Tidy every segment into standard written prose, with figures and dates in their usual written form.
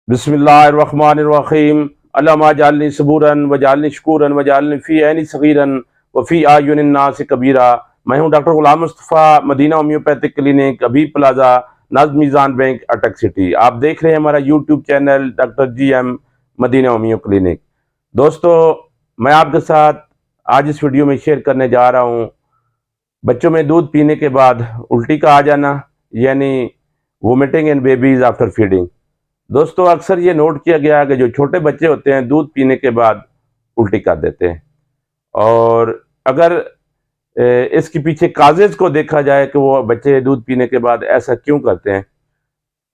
बिस्मिल्लाहिर्रहमानिर्रहीम। अल्लाहुम्मा जअलनी सबूरन वजअलनी शकूरन वजअलनी फ़ी ऐनी सगीरन व फ़ी आयुनिन नास कबीरा। मैं हूँ doctor Ghulam Mustafa, Madina homeopathic clinic, Habib plaza, Naz Meezan bank, Attock city. आप देख रहे हैं हमारा YouTube channel doctor GM Madina homeo clinic. दोस्तों, मैं आपके साथ आज इस वीडियो में शेयर करने जा रहा हूँ बच्चों में दूध पीने के बाद उल्टी का आ जाना, यानी वोमिटिंग इन बेबीज आफ्टर फीडिंग। दोस्तों, अक्सर ये नोट किया गया है कि जो छोटे बच्चे होते हैं दूध पीने के बाद उल्टी कर देते हैं। और अगर इसके पीछे काजेज को देखा जाए कि वो बच्चे दूध पीने के बाद ऐसा क्यों करते हैं,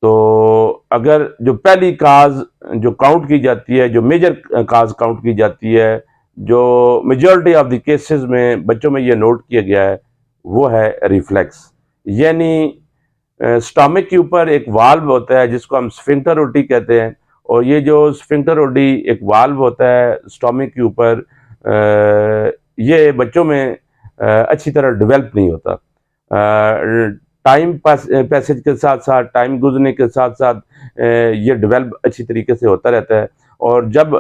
तो अगर जो पहली काज जो काउंट की जाती है, जो मेजर काज काउंट की जाती है, जो मेजॉरिटी ऑफ द केसेस में बच्चों में ये नोट किया गया है, वो है रिफ्लेक्स। यानी स्टमक के ऊपर एक वाल्व होता है जिसको हम स्फिंक्टर ओडी कहते हैं। और ये जो स्फिंक्टर ओडी एक वाल्व होता है स्टमक के ऊपर, ये बच्चों में अच्छी तरह डेवलप नहीं होता। टाइम पैसेज के साथ साथ, टाइम गुजरने के साथ साथ ये डेवलप अच्छी तरीके से होता रहता है। और जब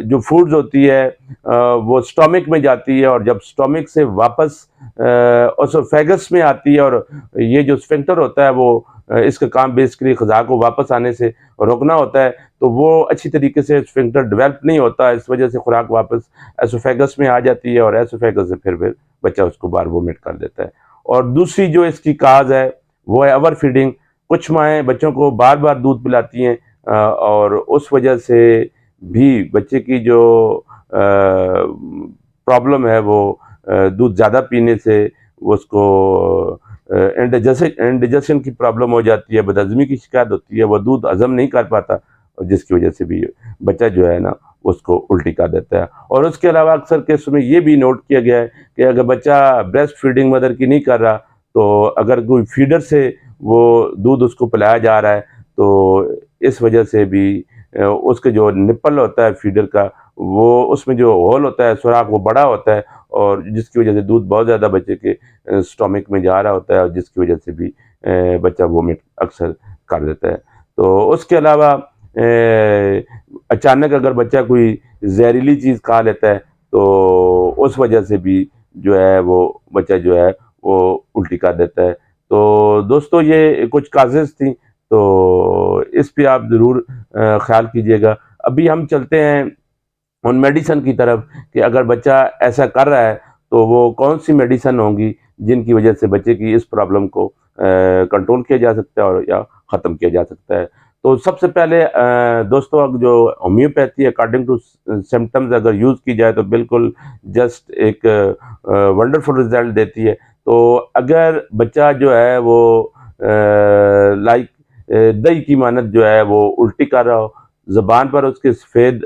जो फूड्स होती है वो स्टमक में जाती है, और जब स्टमक से वापस ओसोफेगस में आती है, और ये जो स्फिंक्टर होता है वो इसका काम बेसिकली ग़िज़ा को वापस आने से रोकना होता है, तो वो अच्छी तरीके से स्फिंक्टर डेवलप नहीं होता। इस वजह से खुराक वापस एसोफेगस में आ जाती है, और एसोफेगस से फिर बच्चा उसको बार वोमिट कर देता है। और दूसरी जो इसकी काज है वो है ओवर फीडिंग। कुछ माएँ बच्चों को बार बार दूध पिलाती हैं, और उस वजह से भी बच्चे की जो प्रॉब्लम है वो दूध ज़्यादा पीने से उसको इंडिजेशन की प्रॉब्लम हो जाती है, बदहज़मी की शिकायत होती है, वो दूध हज़म नहीं कर पाता, और जिसकी वजह से भी बच्चा जो है ना उसको उल्टी कर देता है। और उसके अलावा अक्सर केस में ये भी नोट किया गया है कि अगर बच्चा ब्रेस्ट फीडिंग मदर की नहीं कर रहा, तो अगर कोई फीडर से वो दूध उसको पिलाया जा रहा है, तो इस वजह से भी उसके जो निप्पल होता है फीडर का, वो उसमें जो होल होता है, सुराख, वो बड़ा होता है, और जिसकी वजह से दूध बहुत ज़्यादा बच्चे के स्टमक में जा रहा होता है, और जिसकी वजह से भी बच्चा वोमिट अक्सर कर देता है। तो उसके अलावा अचानक अगर बच्चा कोई जहरीली चीज़ खा लेता है, तो उस वजह से भी जो है वो बच्चा जो है वो उल्टी कर देता है। तो दोस्तों, ये कुछ काजेज़ थी, तो इस पे आप ज़रूर ख्याल कीजिएगा। अभी हम चलते हैं उन मेडिसिन की तरफ कि अगर बच्चा ऐसा कर रहा है तो वो कौन सी मेडिसिन होंगी जिनकी वजह से बच्चे की इस प्रॉब्लम को कंट्रोल किया जा सकता है और या ख़त्म किया जा सकता है। तो सबसे पहले दोस्तों, अब जो होम्योपैथी अकॉर्डिंग टू सिम्टम्स अगर यूज़ की जाए तो बिल्कुल जस्ट एक वंडरफुल रिजल्ट देती है। तो अगर बच्चा जो है वो लाइक दही की मानत जो है वो उल्टी कर रहा हो, ज़बान पर उसके सफ़ेद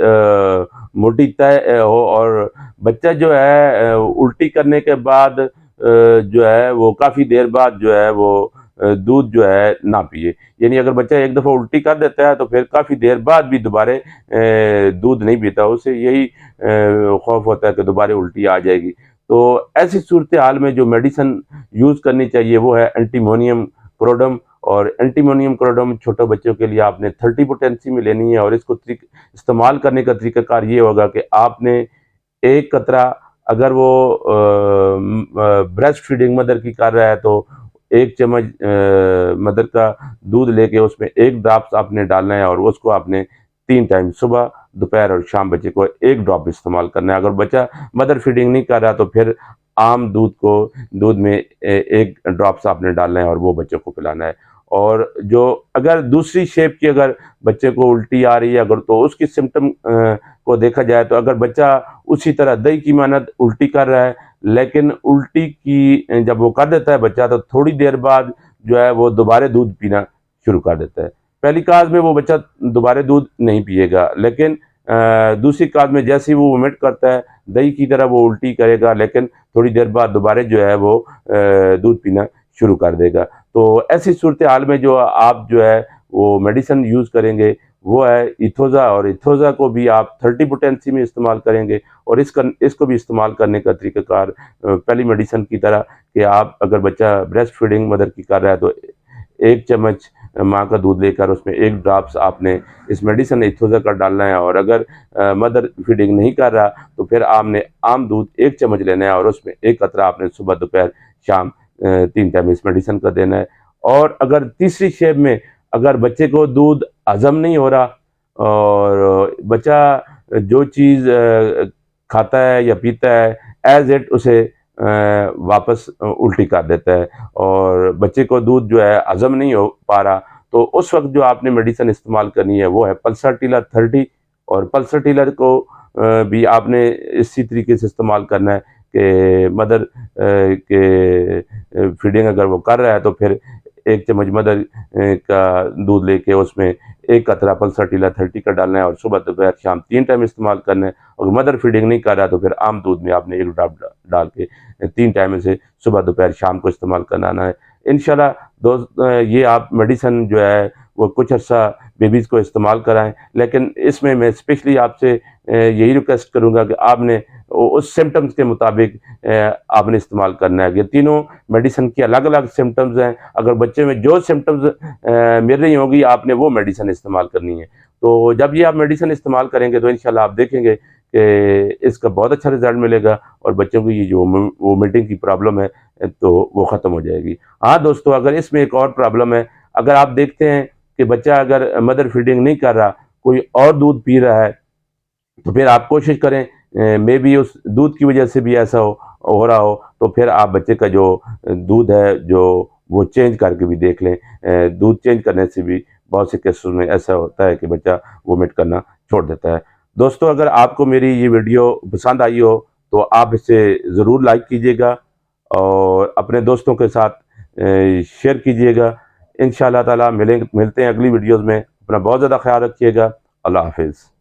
मोटी तय हो, और बच्चा जो है उल्टी करने के बाद जो है वो काफ़ी देर बाद जो है वो दूध जो है ना पिए। यानी अगर बच्चा एक दफ़ा उल्टी कर देता है तो फिर काफ़ी देर बाद भी दोबारा दूध नहीं पीता, उसे यही खौफ होता है कि दोबारा उल्टी आ जाएगी। तो ऐसी सूरत हाल में जो मेडिसिन यूज़ करनी चाहिए वो है एंटीमोनियम क्रोडम। और एंटीमोनियम क्लोराइड छोटे बच्चों के लिए आपने 30 पोटेंसी में लेनी है, और इसको इस्तेमाल करने का तरीकाकार ये होगा कि आपने एक कतरा, अगर वो ब्रेस्ट फीडिंग मदर की कर रहा है तो एक चम्मच मदर का दूध लेके उसमें एक ड्रॉप्स आपने डालना है, और उसको आपने 3 टाइम सुबह, दोपहर और शाम बच्चे को एक ड्रॉप इस्तेमाल करना है। अगर बच्चा मदर फीडिंग नहीं कर रहा तो फिर आम दूध में एक ड्रॉप्स आपने डालना है और वो बच्चे को पिलाना है। और जो अगर दूसरी शेप की अगर बच्चे को उल्टी आ रही है अगर, तो उसकी सिम्टम को देखा जाए तो अगर बच्चा उसी तरह दही की मानत उल्टी कर रहा है, लेकिन उल्टी की जब वो कर देता है बच्चा, तो थोड़ी देर बाद जो है वो दोबारा दूध पीना शुरू कर देता है। पहली काज में वो बच्चा दोबारा दूध नहीं पिएगा, लेकिन दूसरी काज में जैसे ही वो वोमिट करता है दही की तरह वो उल्टी करेगा, लेकिन थोड़ी देर बाद दोबारा जो है वो दूध पीना शुरू कर देगा। तो ऐसी सूरत हाल में जो आप जो है वो मेडिसिन यूज़ करेंगे वो है इथोज़ा, और इथोज़ा को भी आप 30 पोटेंसी में इस्तेमाल करेंगे। और इसको भी इस्तेमाल करने का तरीक़ाकार पहली मेडिसिन की तरह कि आप अगर बच्चा ब्रेस्ट फीडिंग मदर की कर रहा है तो एक चम्मच माँ का दूध लेकर उसमें 1 ड्रॉप्स आपने इस मेडिसिन इथोज़ा का डालना है। और अगर मदर फीडिंग नहीं कर रहा तो फिर आपने आम दूध 1 चम्मच लेना है और उसमें 1 कतरा आपने सुबह, दोपहर, शाम 3 टाइम इस मेडिसिन का देना है। और अगर तीसरी शेप में अगर बच्चे को दूध हज़म नहीं हो रहा और बच्चा जो चीज़ खाता है या पीता है एज़ इट उसे वापस उल्टी कर देता है और बच्चे को दूध जो है हज़म नहीं हो पा रहा, तो उस वक़्त जो आपने मेडिसिन इस्तेमाल करनी है वो है पल्सर 30। और पल्सर को भी आपने इसी तरीके से इस्तेमाल करना है कि मदर के फीडिंग अगर वो कर रहा है तो फिर 1 चम्मच मदर का दूध लेके उसमें 1 कतरा पल्सर 30 का डालना है और सुबह, दोपहर, शाम 3 टाइम इस्तेमाल करना है। और मदर फीडिंग नहीं कर रहा तो फिर आम दूध में आपने 1 ड्रॉप डाल के 3 टाइम इसे सुबह, दोपहर, शाम को इस्तेमाल कराना है। इंशाल्लाह दोस्त ये आप मेडिसिन जो है वो कुछ अर्सा बेबीज़ को इस्तेमाल कराएँ, लेकिन इसमें मैं स्पेशली आपसे यही रिक्वेस्ट करूँगा कि आपने उस सिम्पटम्स के मुताबिक आपने इस्तेमाल करना है। ये तीनों मेडिसिन की अलग-अलग सिम्पटम्स हैं, अगर बच्चे में जो सिम्पटम्स मिल रही होंगी आपने वो मेडिसिन इस्तेमाल करनी है। तो जब ये आप मेडिसिन इस्तेमाल करेंगे तो इंशाल्लाह आप देखेंगे कि इसका बहुत अच्छा रिज़ल्ट मिलेगा और बच्चों की ये जो वोमिटिंग की प्रॉब्लम है तो वो ख़त्म हो जाएगी। हाँ दोस्तों, अगर इसमें एक और प्रॉब्लम है, अगर आप देखते हैं कि बच्चा अगर मदर फीडिंग नहीं कर रहा, कोई और दूध पी रहा है, तो फिर आप कोशिश करें मे बी उस दूध की वजह से भी ऐसा हो रहा हो, तो फिर आप बच्चे का जो दूध है जो वो चेंज करके भी देख लें। दूध चेंज करने से भी बहुत से केसेस में ऐसा होता है कि बच्चा वोमिट करना छोड़ देता है। दोस्तों, अगर आपको मेरी ये वीडियो पसंद आई हो तो आप इसे ज़रूर लाइक कीजिएगा और अपने दोस्तों के साथ शेयर कीजिएगा। इंशाअल्लाह ताला मिलते हैं अगली वीडियोज़ में। अपना बहुत ज़्यादा ख्याल रखिएगा। अल्लाह हाफ़िज़।